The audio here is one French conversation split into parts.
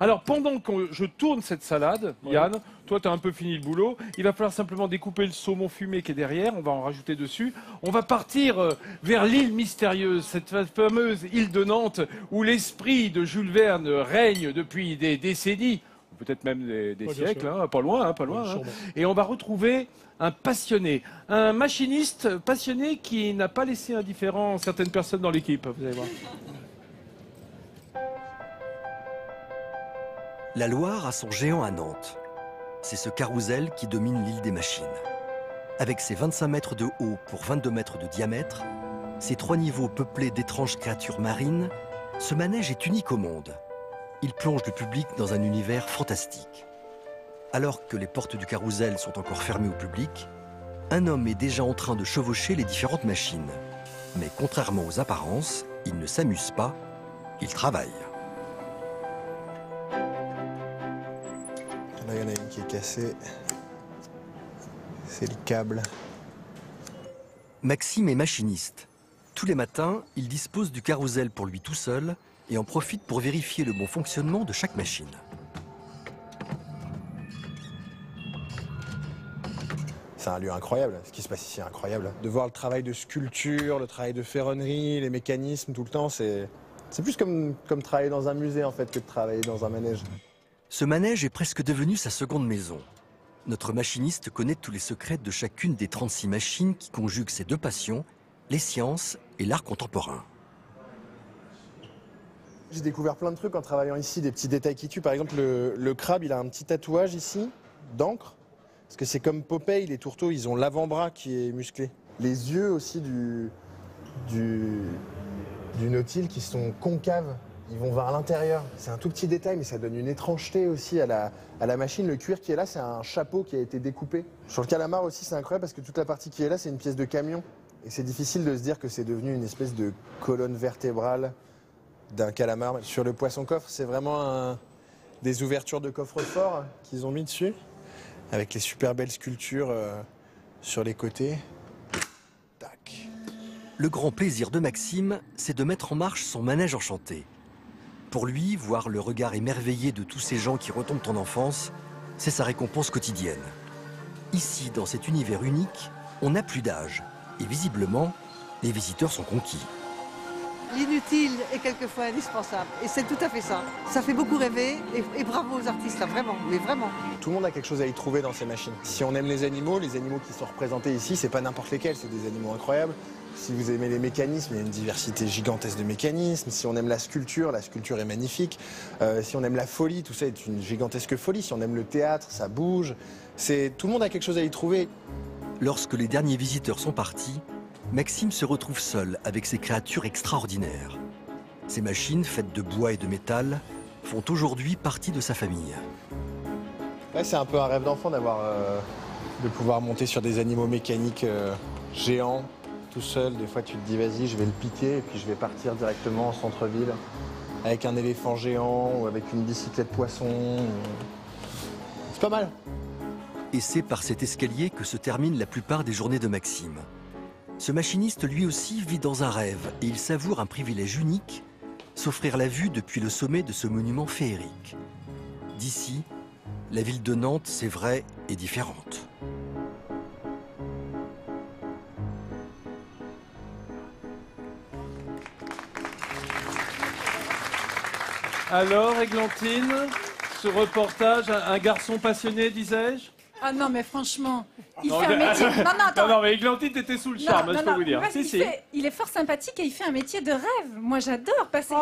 Alors, pendant que je tourne cette salade, Yann, toi, tu as un peu fini le boulot. Il va falloir simplement découper le saumon fumé qui est derrière. On va en rajouter dessus. On va partir vers l'île mystérieuse, cette fameuse île de Nantes où l'esprit de Jules Verne règne depuis des décennies, peut-être même des siècles, hein, pas loin. Hein. Et on va retrouver un passionné, un machiniste passionné qui n'a pas laissé indifférent certaines personnes dans l'équipe, vous allez voir. La Loire a son géant à Nantes. C'est ce carrousel qui domine l'île des machines. Avec ses 25 mètres de haut pour 22 mètres de diamètre, ses 3 niveaux peuplés d'étranges créatures marines, ce manège est unique au monde. Il plonge le public dans un univers fantastique. Alors que les portes du carrousel sont encore fermées au public, un homme est déjà en train de chevaucher les différentes machines. Mais contrairement aux apparences, il ne s'amuse pas, il travaille. Là, il y en a une qui est cassée. C'est le câble. Maxime est machiniste. Tous les matins, il dispose du carrousel pour lui tout seul et en profite pour vérifier le bon fonctionnement de chaque machine. C'est un lieu incroyable. Ce qui se passe ici est incroyable. De voir le travail de sculpture, le travail de ferronnerie, les mécanismes tout le temps, c'est plus comme travailler dans un musée en fait que de travailler dans un manège. Ce manège est presque devenu sa seconde maison. Notre machiniste connaît tous les secrets de chacune des 36 machines qui conjuguent ses deux passions, les sciences et l'art contemporain. J'ai découvert plein de trucs en travaillant ici, des petits détails qui tuent. Par exemple, le crabe, il a un petit tatouage ici, d'encre. Parce que c'est comme Popeye, les tourteaux, ils ont l'avant-bras qui est musclé. Les yeux aussi du nautile qui sont concaves. Ils vont vers l'intérieur. C'est un tout petit détail, mais ça donne une étrangeté aussi à la machine. Le cuir qui est là, c'est un chapeau qui a été découpé. Sur le calamar aussi, c'est incroyable parce que toute la partie qui est là, c'est une pièce de camion. Et c'est difficile de se dire que c'est devenu une espèce de colonne vertébrale d'un calamar. Sur le poisson-coffre, c'est vraiment des ouvertures de coffre-fort qu'ils ont mis dessus, avec les super belles sculptures sur les côtés. Tac. Le grand plaisir de Maxime, c'est de mettre en marche son manège enchanté. Pour lui, voir le regard émerveillé de tous ces gens qui retombent en enfance, c'est sa récompense quotidienne. Ici, dans cet univers unique, on n'a plus d'âge. Et visiblement, les visiteurs sont conquis. L'inutile est quelquefois indispensable. Et c'est tout à fait ça. Ça fait beaucoup rêver et bravo aux artistes, là, vraiment, mais vraiment. Tout le monde a quelque chose à y trouver dans ces machines. Si on aime les animaux qui sont représentés ici, c'est pas n'importe lesquels, c'est des animaux incroyables. Si vous aimez les mécanismes, il y a une diversité gigantesque de mécanismes. Si on aime la sculpture est magnifique. Si on aime la folie, tout ça est une gigantesque folie. Si on aime le théâtre, ça bouge. Tout le monde a quelque chose à y trouver. Lorsque les derniers visiteurs sont partis, Maxime se retrouve seul avec ces créatures extraordinaires. Ces machines, faites de bois et de métal, font aujourd'hui partie de sa famille. Ouais, c'est un peu un rêve d'enfant de pouvoir monter sur des animaux mécaniques géants, tout seul. Des fois, tu te dis, vas-y, je vais le piquer et puis je vais partir directement en centre-ville avec un éléphant géant ou avec une bicyclette poisson. C'est pas mal. Et c'est par cet escalier que se terminent la plupart des journées de Maxime. Ce machiniste, lui aussi, vit dans un rêve et il savoure un privilège unique, s'offrir la vue depuis le sommet de ce monument féerique. D'ici, la ville de Nantes, c'est vrai, est différente. Alors, Églantine, ce reportage, un garçon passionné, disais-je? Ah non, mais franchement, il fait un métier... Non, attends. Non, mais Églantine, t'étais sous le charme, je peux vous dire. Il est fort sympathique et il fait un métier de rêve. Moi, j'adore passer,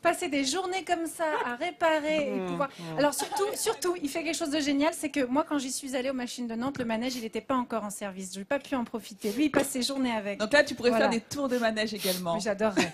passer des journées comme ça à réparer et pouvoir... Alors surtout, il fait quelque chose de génial, c'est que moi, quand j'y suis allée aux machines de Nantes, le manège, il n'était pas encore en service. Je n'ai pas pu en profiter. Lui, il passe ses journées avec. Donc là, tu pourrais faire des tours de manège également. J'adorerais.